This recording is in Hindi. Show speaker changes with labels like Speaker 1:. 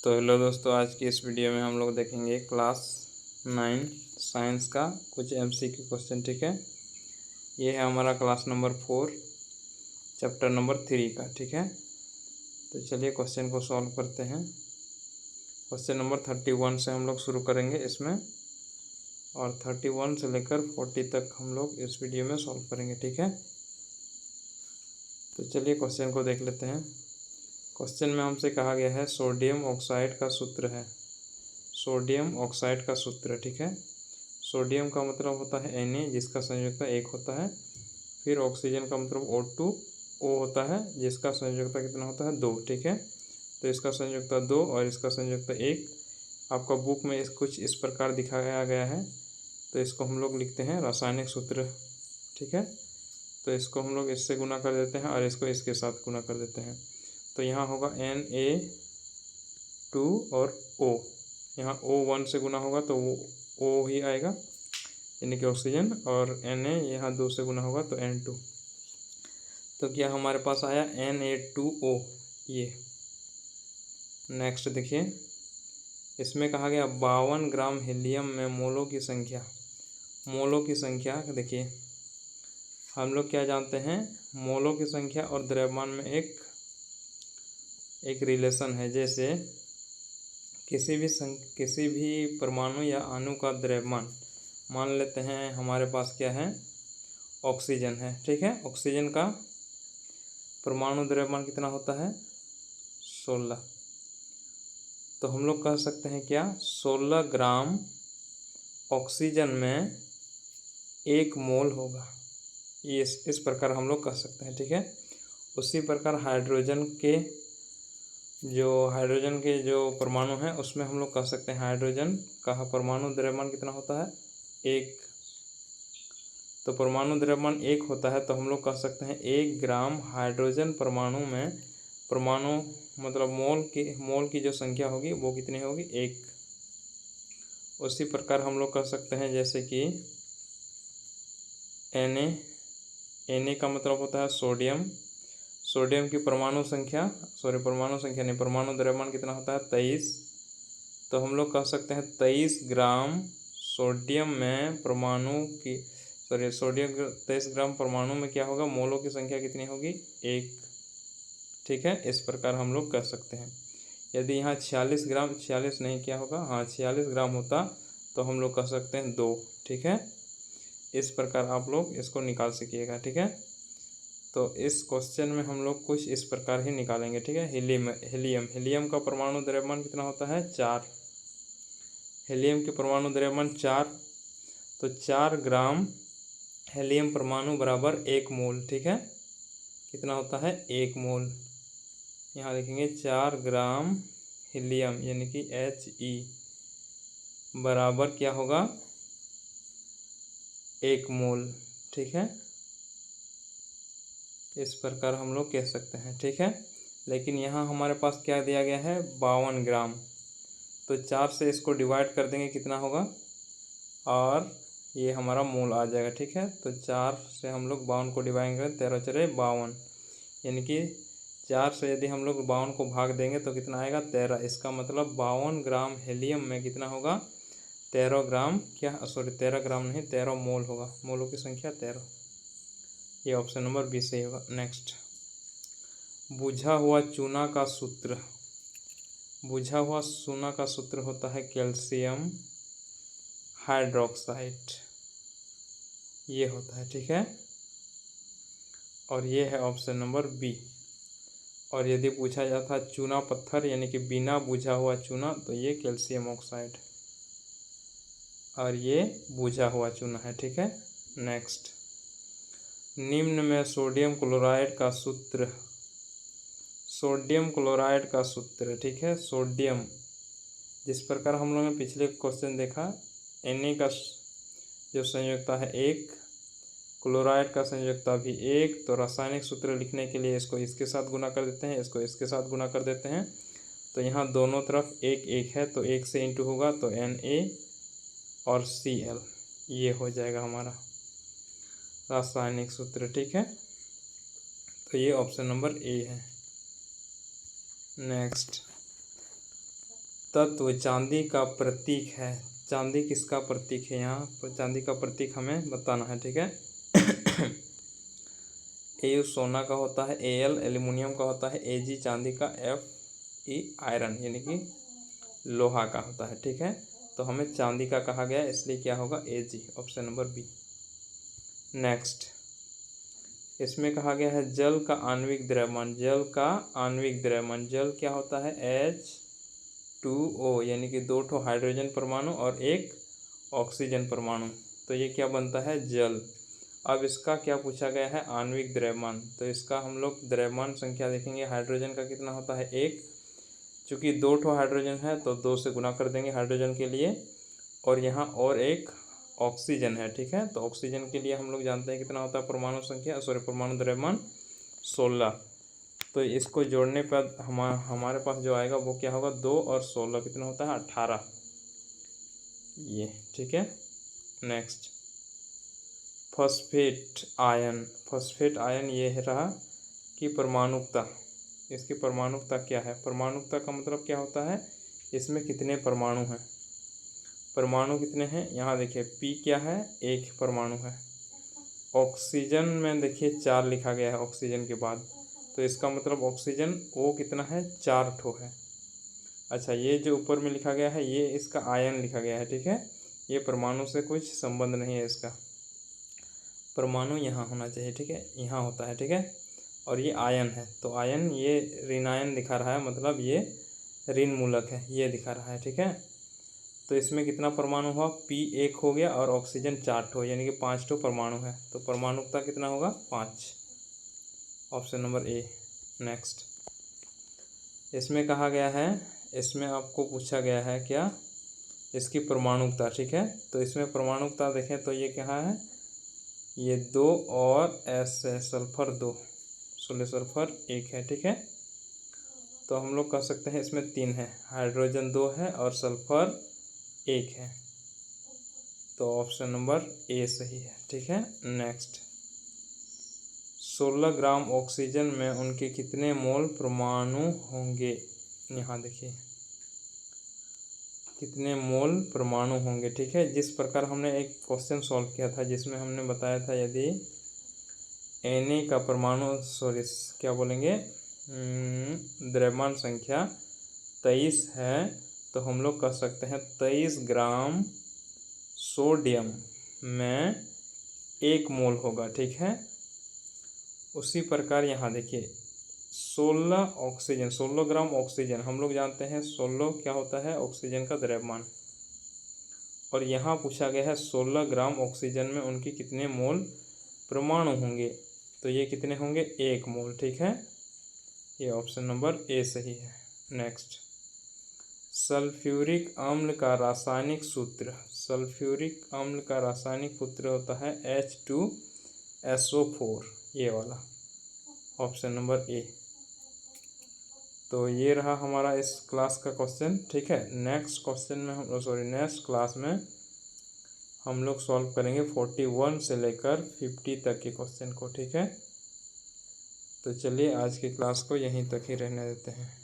Speaker 1: तो हेलो दोस्तों, आज की इस वीडियो में हम लोग देखेंगे क्लास 9 साइंस का कुछ एमसीक्यू क्वेश्चन। ठीक है, ये है हमारा क्लास नंबर 4 चैप्टर नंबर 3 का। ठीक है, तो चलिए क्वेश्चन को सॉल्व करते हैं। क्वेश्चन नंबर 31 से हम लोग शुरू करेंगे इसमें, और 31 से लेकर 40 तक हम लोग इस वीडियो में सॉल्व करेंगे। ठीक है, तो चलिए क्वेश्चन को देख लेते हैं। क्वेश्चन में हमसे कहा गया है सोडियम ऑक्साइड का सूत्र है। सोडियम ऑक्साइड का सूत्र, ठीक है। सोडियम का मतलब होता है Na, जिसका संयोजकता 1 होता है। फिर ऑक्सीजन का मतलब O2O होता है, जिसका संयोजकता कितना होता है 2। ठीक है, तो इसका संयोजकता 2 और इसका संयोजकता 1। आपका बुक में कुछ इस प्रकार दिखाया गया है, तो इसको हम लोग लिखते हैं रासायनिक सूत्र। ठीक है, तो इसको हम लोग इससे गुना कर देते हैं और इसको इसके साथ गुना कर देते हैं। तो यहाँ होगा Na2 और O। यहाँ O1 से गुना होगा तो वो O ही आएगा, यानी कि ऑक्सीजन, और Na यहाँ 2 से गुना होगा तो N2। तो क्या हमारे पास आया Na2O ये। नेक्स्ट देखिए, इसमें कहा गया 52 ग्राम हीलियम में मोलों की संख्या। मोलों की संख्या देखिए, हम लोग क्या जानते हैं, मोलों की संख्या और द्रव्यमान में एक रिलेशन है। जैसे किसी भी परमाणु या अणु का द्रव्यमान, मान लेते हैं हमारे पास क्या है, ऑक्सीजन है। ठीक है, ऑक्सीजन का परमाणु द्रव्यमान कितना होता है 16। तो हम लोग कह सकते हैं क्या, 16 ग्राम ऑक्सीजन में 1 मोल होगा। ये इस प्रकार हम लोग कह सकते हैं। ठीक है, उसी प्रकार हाइड्रोजन के जो परमाणु हैं उसमें हम लोग कह सकते हैं हाइड्रोजन का परमाणु द्रव्यमान कितना होता है 1। तो परमाणु द्रव्यमान 1 होता है, तो हम लोग कह सकते हैं 1 ग्राम हाइड्रोजन परमाणु में परमाणु मतलब मोल की जो संख्या होगी वो कितनी होगी 1। उसी प्रकार हम लोग कह सकते हैं जैसे कि Na का मतलब होता है सोडियम। सोडियम की परमाणु संख्या नहीं, परमाणु द्रव्यमान कितना होता है 23। तो हम लोग कह सकते हैं 23 ग्राम सोडियम में सोडियम 23 ग्राम परमाणु में क्या होगा, मोलों की संख्या कितनी होगी 1। ठीक है, इस प्रकार हम लोग कह सकते हैं। यदि यहाँ 46 ग्राम होता तो हम लोग कह सकते हैं 2। ठीक है, इस प्रकार आप लोग इसको निकाल सकिएगा। ठीक है, तो इस क्वेश्चन में हम लोग कुछ इस प्रकार ही निकालेंगे। ठीक है, हीलियम का परमाणु द्रव्यमान कितना होता है 4। हीलियम के परमाणु द्रव्यमान 4, तो 4 ग्राम हीलियम परमाणु बराबर 1 मोल। ठीक है, कितना होता है 1 मोल। यहाँ लिखेंगे 4 ग्राम हीलियम यानी कि He बराबर क्या होगा 1 मोल। ठीक है, इस प्रकार हम लोग कह सकते हैं। ठीक है, लेकिन यहाँ हमारे पास क्या दिया गया है 52 ग्राम, तो 4 से इसको डिवाइड कर देंगे कितना होगा, और ये हमारा मोल आ जाएगा। ठीक है, तो 4 से हम लोग 52 को डिवाइड करें, 13 चले 52, यानी कि 4 से यदि हम लोग 52 को भाग देंगे तो कितना आएगा 13। इसका मतलब 52 ग्राम हीलियम में कितना होगा 13 ग्राम, 13 ग्राम नहीं 13 मोल होगा। मोलों की संख्या 13। ये ऑप्शन नंबर बी सही होगा। नेक्स्ट, बुझा हुआ चूना का सूत्र। बुझा हुआ चूना का सूत्र होता है कैल्शियम हाइड्रोक्साइड, ये होता है। ठीक है, और ये है ऑप्शन नंबर बी। और यदि पूछा जाता चूना पत्थर यानी कि बिना बुझा हुआ चूना, तो ये कैल्शियम ऑक्साइड, और ये बुझा हुआ चूना है। ठीक है, नेक्स्ट, निम्न में सोडियम क्लोराइड का सूत्र। सोडियम क्लोराइड का सूत्र, ठीक है, सोडियम जिस प्रकार हम लोगों ने पिछले क्वेश्चन देखा, Na का जो संयोजकता है 1, क्लोराइड का संयोजकता भी 1, तो रासायनिक सूत्र लिखने के लिए इसको इसके साथ गुना कर देते हैं, इसको इसके साथ गुना कर देते हैं। तो यहाँ दोनों तरफ 1 1 है, तो 1 से इंटू होगा तो Na और Cl, ये हो जाएगा हमारा रासायनिक सूत्र। ठीक है, तो ये ऑप्शन नंबर ए है। नेक्स्ट, तत्व चांदी का प्रतीक है। चांदी किसका प्रतीक है? यहाँ पर चांदी का प्रतीक हमें बताना है, ठीक है। ए सोना का होता है, एल एल्युमिनियम का होता है, एजी चांदी का, एफ ई आयरन यानी कि लोहा का होता है, ठीक है। तो हमें चांदी का कहा गया इसलिए क्या होगा? एजी, ऑप्शन नंबर बी। नेक्स्ट, इसमें कहा गया है जल का आणविक द्रव्यमान। जल का आणविक द्रव्यमान, जल क्या होता है? H2O यानी कि 2 हाइड्रोजन परमाणु और 1 ऑक्सीजन परमाणु, तो ये क्या बनता है? जल। अब इसका क्या पूछा गया है? आणविक द्रव्यमान। तो इसका हम लोग द्रव्यमान संख्या देखेंगे। हाइड्रोजन का कितना होता है? 1। चूँकि 2 हाइड्रोजन है तो 2 से गुना कर देंगे हाइड्रोजन के लिए, और यहाँ और 1 ऑक्सीजन है, ठीक है। तो ऑक्सीजन के लिए हम लोग जानते हैं कितना होता है परमाणु संख्या, परमाणु द्रव्यमान 16। तो इसको जोड़ने पर हमारे पास जो आएगा वो क्या होगा? 2 और 16 कितना होता है? 18, ये, ठीक है। Next, phosphate ion. Phosphate ion ये रहा कि परमाणुकता, इसकी परमाणुकता क्या है? परमाणुकता का मतलब क्या होता है? इसमें कितने परमाणु हैं? परमाणु कितने हैं? यहाँ देखिए P क्या है? 1 परमाणु है। ऑक्सीजन में देखिए 4 लिखा गया है ऑक्सीजन के बाद, तो इसका मतलब ऑक्सीजन O कितना है? 4 ठो है। अच्छा, ये जो ऊपर में लिखा गया है ये इसका आयन लिखा गया है, ठीक है। ये परमाणु से कुछ संबंध नहीं है इसका। परमाणु यहाँ होना चाहिए, ठीक है, यहाँ होता है, ठीक है। और ये आयन है, तो आयन ये ऋणायन दिखा रहा है, मतलब ये ऋण मूलक है, ये दिखा रहा है, ठीक है। तो इसमें कितना परमाणु हुआ? P 1 हो गया और ऑक्सीजन 4 ठो यानी कि 5 ठो परमाणु है। तो परमाणुकता कितना होगा? 5, ऑप्शन नंबर ए। नेक्स्ट, इसमें कहा गया है, इसमें आपको पूछा गया है क्या? इसकी परमाणुकता, ठीक है। तो इसमें परमाणुकता देखें तो ये क्या है? ये 2 और एस है, सल्फर 2, सल्फर 1 है, ठीक है। तो हम लोग कह सकते हैं इसमें 3 है, हाइड्रोजन 2 है और सल्फर 1 है। तो ऑप्शन नंबर ए सही है, ठीक है। नेक्स्ट, 16 ग्राम ऑक्सीजन में उनके कितने मोल परमाणु होंगे? यहाँ देखिए कितने मोल परमाणु होंगे, ठीक है। जिस प्रकार हमने एक क्वेश्चन सॉल्व किया था जिसमें हमने बताया था यदि Na का परमाणु क्या बोलेंगे, द्रव्यमान संख्या 23 है, तो हम लोग कह सकते हैं 23 ग्राम सोडियम में 1 मोल होगा, ठीक है। उसी प्रकार यहाँ देखिए 16 ग्राम ऑक्सीजन, हम लोग जानते हैं 16 क्या होता है? ऑक्सीजन का द्रव्यमान। और यहाँ पूछा गया है 16 ग्राम ऑक्सीजन में उनके कितने मोल परमाणु होंगे, तो ये कितने होंगे? 1 मोल, ठीक है। ये ऑप्शन नंबर ए सही है। नेक्स्ट, सल्फ्यूरिक अम्ल का रासायनिक सूत्र। सल्फ्यूरिक अम्ल का रासायनिक सूत्र होता है H2SO4, ये वाला, ऑप्शन नंबर ए। तो ये रहा हमारा इस क्लास का क्वेश्चन, ठीक है। नेक्स्ट क्वेश्चन में नेक्स्ट क्लास में हम लोग सॉल्व करेंगे 41 से लेकर 50 तक के क्वेश्चन को, ठीक है। तो चलिए आज की क्लास को यहीं तक ही रहने देते हैं।